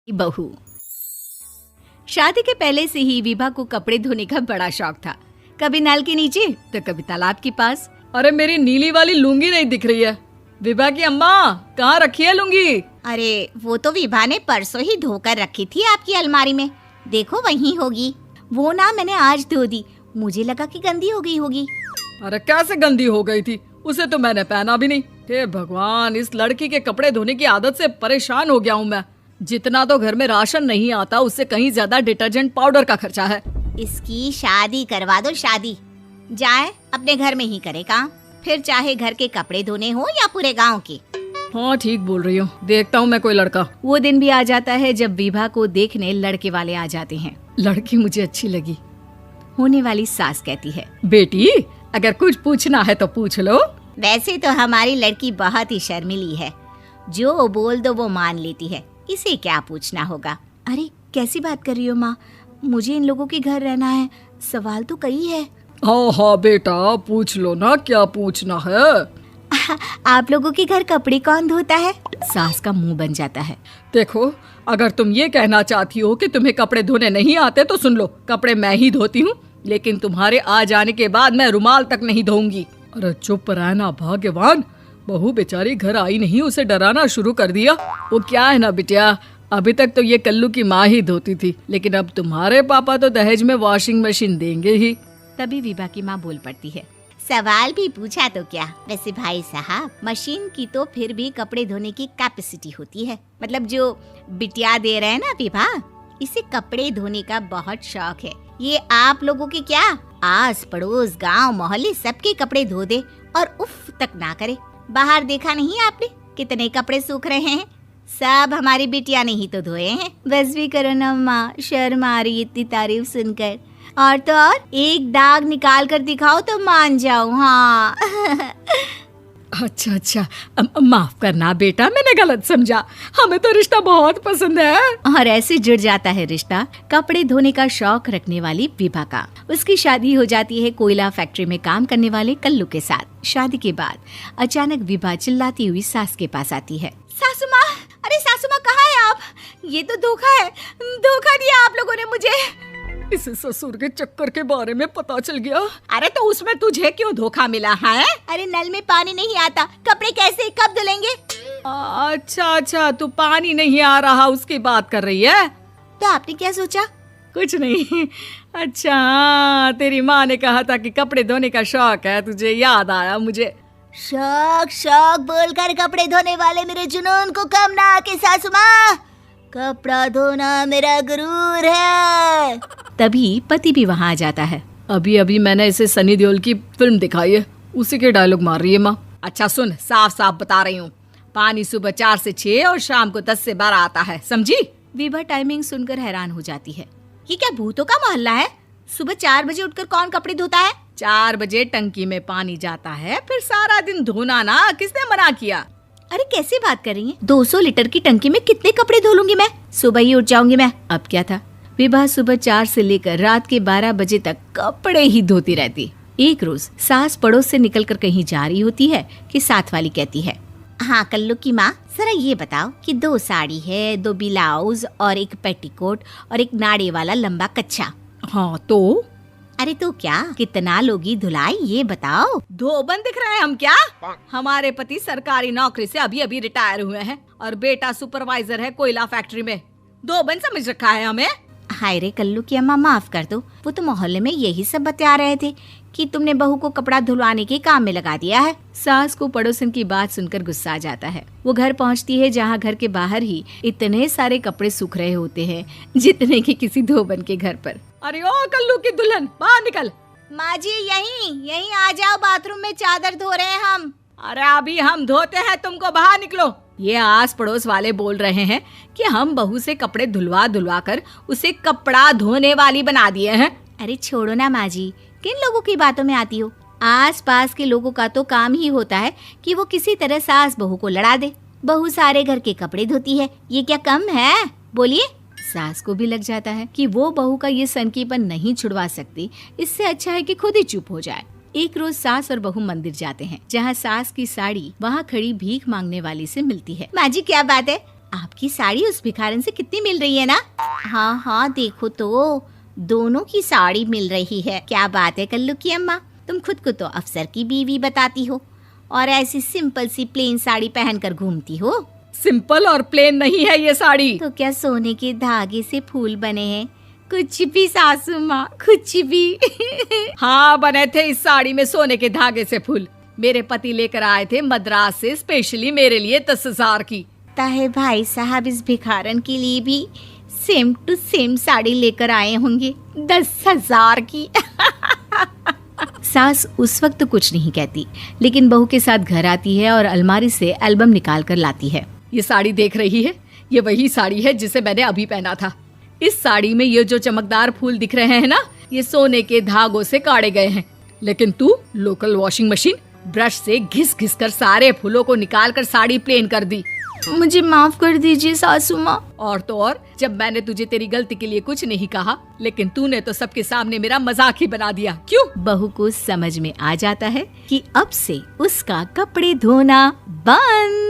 बहू। शादी के पहले से ही विभा को कपड़े धोने का बड़ा शौक था। कभी नल के नीचे तो कभी तालाब के पास। अरे मेरी नीली वाली लुंगी नहीं दिख रही है। विभा की अम्मा, कहाँ रखी है लुंगी? अरे वो तो विभा ने परसों ही धोकर रखी थी आपकी अलमारी में, देखो वहीं होगी। वो ना मैंने आज धो दी, मुझे लगा कि गंदी हो गई होगी। अरे कैसे गंदी हो गई थी? उसे तो मैंने पहना भी नहीं। हे भगवान, इस लड़की के कपड़े धोने की आदत से परेशान हो गया हूँ मैं। जितना तो घर में राशन नहीं आता, उससे कहीं ज्यादा डिटर्जेंट पाउडर का खर्चा है। इसकी शादी करवा दो, शादी जाए अपने घर में ही करे काम, फिर चाहे घर के कपड़े धोने हो या पूरे गांव के। हाँ ठीक बोल रही हो, देखता हूँ मैं कोई लड़का। वो दिन भी आ जाता है जब विभा को देखने लड़के वाले आ जाते हैं। लड़की मुझे अच्छी लगी। होने वाली सास कहती है, बेटी अगर कुछ पूछना है तो पूछ लो। वैसे तो हमारी लड़की बहुत ही शर्मीली है, जो बोल दो वो मान लेती है, इसे क्या पूछना होगा। अरे कैसी बात कर रही हो माँ, मुझे इन लोगों के घर रहना है, सवाल तो कई है। हाँ हाँ बेटा, पूछ लो ना, क्या पूछना है। आप लोगों के घर कपड़े कौन धोता है? सास का मुंह बन जाता है। देखो, अगर तुम ये कहना चाहती हो कि तुम्हें कपड़े धोने नहीं आते तो सुन लो, कपड़े मैं ही धोती हूँ, लेकिन तुम्हारे आ जाने के बाद मैं रुमाल तक नहीं धोऊंगी। अरे चुप रहना भाग्यवान, बहू बेचारी घर आई नहीं, उसे डराना शुरू कर दिया। वो क्या है ना बिटिया, अभी तक तो ये कल्लू की माँ ही धोती थी, लेकिन अब तुम्हारे पापा तो दहेज में वॉशिंग मशीन देंगे ही। तभी विभा की माँ बोल पड़ती है, सवाल भी पूछा तो क्या। वैसे भाई साहब, मशीन की तो फिर भी कपड़े धोने की कैपेसिटी होती है। मतलब जो बिटिया दे रहे हैं ना विभा, इसे कपड़े धोने का बहुत शौक है। ये आप लोगों के क्या, आस पड़ोस गांव मोहल्ले सबके कपड़े धो दे और उफ तक ना करे। बाहर देखा नहीं आपने कितने कपड़े सूख रहे हैं? सब हमारी बिटिया ने ही तो धोए हैं। बस भी करो ना माँ, शर्म आ रही इतनी तारीफ सुनकर। और तो और एक दाग निकाल कर दिखाओ तो मान जाओ। हाँ अच्छा, माफ करना बेटा, मैंने गलत समझा। हमें तो रिश्ता बहुत पसंद है। और ऐसे जुड़ जाता है रिश्ता कपड़े धोने का शौक रखने वाली विभा का। उसकी शादी हो जाती है कोयला फैक्ट्री में काम करने वाले कल्लू के साथ। शादी के बाद अचानक विभा चिल्लाती हुई सास के पास आती है। सासू माँ, अरे सासू माँ कहाँ है आप? ये तो धोखा है, धोखा दिया आप लोगों ने मुझे। इसे ससुर के चक्कर के बारे में पता चल गया। अरे तो उसमें तुझे क्यों धोखा मिला है? अरे नल में पानी नहीं आता, कपड़े कैसे कब धुलेंगे? अच्छा, तू पानी नहीं आ रहा उसकी बात कर रही है। तो आपने क्या सोचा? कुछ नहीं। अच्छा, तेरी माँ ने कहा था कि कपड़े धोने का शौक है तुझे, याद आया मुझे। शौक बोलकर कपड़े धोने वाले मेरे जुनून को कम ना आके सासू माँ, कपड़ा धोना मेरा गुरूर है। तभी पति भी वहाँ आ जाता है। अभी मैंने इसे सनी देओल की फिल्म दिखाई है, उसी के डायलॉग मार रही है माँ। अच्छा सुन, साफ बता रही हूँ, पानी सुबह 4 से 6 और शाम को 10 से 12 आता है, समझी? विभा टाइमिंग सुनकर हैरान हो जाती है। ये क्या भूतों का मोहल्ला है? सुबह 4 बजे उठकर कौन कपड़े धोता है? 4 बजे टंकी में पानी जाता है, फिर सारा दिन धोना ना, किसने मना किया? अरे कैसी बात कर रही हैं? 200 लीटर की टंकी में कितने कपड़े धो लूंगी मैं? सुबह ही उठ जाऊंगी मैं। अब क्या था, विभा सुबह 4 से लेकर रात के 12 बजे तक कपड़े ही धोती रहती। एक रोज सास पड़ोस से निकलकर कहीं जा रही होती है कि साथ वाली कहती है, हाँ कल्लू की माँ, जरा ये बताओ कि 2 साड़ी है, 2 ब्लाउज और एक पेटीकोट और एक नाड़े वाला लंबा कच्छा। हाँ तो? अरे तो क्या, कितना लोगी धुलाई ये बताओ। धोबन दिख रहे हैं हम क्या? हमारे पति सरकारी नौकरी से अभी रिटायर हुए हैं और बेटा सुपरवाइजर है कोयला फैक्ट्री में। धोबन समझ रखा है हमें। हाय रे कल्लू की अम्मा, माफ कर दो, वो तो मोहल्ले में यही सब बता रहे थे कि तुमने बहू को कपड़ा धुलवाने के काम में लगा दिया है। सास को पड़ोसन की बात सुनकर गुस्सा आ जाता है। वो घर पहुंचती है जहां घर के बाहर ही इतने सारे कपड़े सूख रहे होते हैं जितने कि किसी धोबन के घर पर। अरे ओ कल्लू की दुल्हन, बाहर निकल। माँ जी यहीं आ जाओ, बाथरूम में चादर धो रहे हैं हम। अरे अभी हम धोते हैं, तुमको बाहर निकलो। ये आस पड़ोस वाले बोल रहे हैं कि हम बहू से कपड़े धुलवा कर उसे कपड़ा धोने वाली बना दिए हैं। अरे छोड़ो ना माँ जी, किन लोगों की बातों में आती हो? आस पास के लोगों का तो काम ही होता है कि वो किसी तरह सास बहू को लड़ा दे। बहू सारे घर के कपड़े धोती है, ये क्या कम है? बोलिए। सास को भी लग जाता है कि वो बहू का ये सनकीपन नहीं छुड़वा सकती, इससे अच्छा है कि खुद ही चुप हो जाए। एक रोज सास और बहू मंदिर जाते हैं, जहाँ सास की साड़ी वहाँ खड़ी भीख मांगने वाली से मिलती है। माँ जी क्या बात है, आपकी साड़ी उस भिखारन से कितनी मिल रही है ना? हाँ हाँ देखो तो, दोनों की साड़ी मिल रही है। क्या बात है कल्लू की अम्मा, तुम खुद को तो अफसर की बीवी बताती हो और ऐसी सिंपल सी प्लेन साड़ी पहनकर घूमती हो। सिंपल और प्लेन नहीं है ये साड़ी। तो क्या सोने के धागे से फूल बने हैं? कुछ भी सासू माँ, कुछ भी। हाँ बने थे इस साड़ी में सोने के धागे से फूल। मेरे पति लेकर आए थे मद्रास से स्पेशली मेरे लिए 10,000 की। ताहे भाई साहब इस भिखारन के लिए भी सेम टू सेम साड़ी लेकर आए होंगे 10,000 की। सास उस वक्त तो कुछ नहीं कहती, लेकिन बहू के साथ घर आती है और अलमारी से एल्बम निकाल कर लाती है। ये साड़ी देख रही है, ये वही साड़ी है जिसे मैंने अभी पहना था। इस साड़ी में ये जो चमकदार फूल दिख रहे हैं ना, ये सोने के धागों से काढ़े गए हैं। लेकिन तू लोकल वॉशिंग मशीन ब्रश से घिस घिस कर सारे फूलों को निकाल कर साड़ी प्लेन कर दी। मुझे माफ कर दीजिए सासू माँ। और तो और, जब मैंने तुझे तेरी गलती के लिए कुछ नहीं कहा, लेकिन तूने तो सबके सामने मेरा मजाक ही बना दिया। क्यों? बहू को समझ में आ जाता है कि अब से उसका कपड़े धोना बंद।